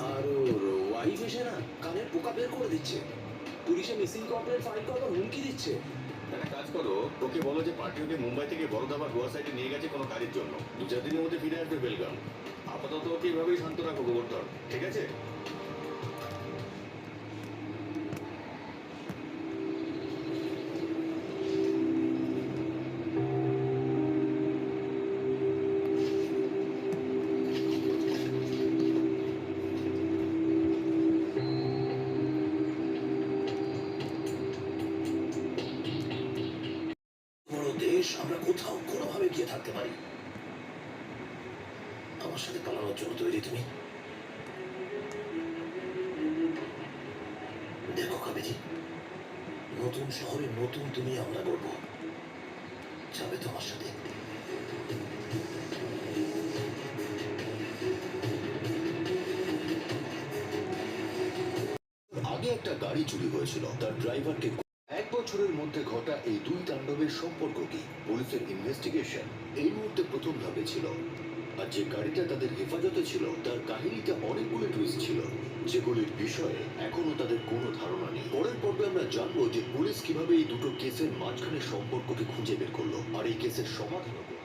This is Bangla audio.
আর ওর ওয়াইফ এসে না কানের পোকা বের করে দিচ্ছে, পুলিশে মিসিং কমপ্লেন ফাইল করবার হুমকি দিচ্ছে। একটা কাজ করো, ওকে বলো যে পার্টি ওকে মুম্বাই থেকে বড়দাবা গোয়া সাইডে নিয়ে গেছে কোনো কাজের জন্য, 2-4 দিনের মধ্যে ফিরে আসবে বেলগাম। আপাতত ওকে এইভাবেই শান্ত রাখো গোবর্ধন, ঠিক আছে? বড় দেশ, আমরা কোথাও কোনোভাবে গিয়ে থাকতে পারি। আমার সাথে পালানোর জন্য তৈরি তুমি? দেখো কাবেরী, নতুন শহরে নতুন তুমি আমরা করবো, যাবে তোমার সাথে? আগে একটা গাড়ি চুরি হয়েছিল, তার ড্রাইভারকে 1 বছরের মধ্যে ঘটা এই দুই তাণ্ডবের সম্পর্ক কি? পুলিশের ইনভেস্টিগেশন এই মুহূর্তে প্রথম ধাপে ছিল। আর যে গাড়িটা তাদের হেফাজতে ছিল তার কাহিনীতে অনেকগুলো টুইস্ট ছিল, যেগুলির বিষয়ে এখনো তাদের কোনো ধারণা নেই। পরের পর্বে আমরা জানবো যে পুলিশ কিভাবে এই দুটো কেসের মাঝখানে সম্পর্ককে খুঁজে বের করলো আর এই কেসের সমাধান করলো।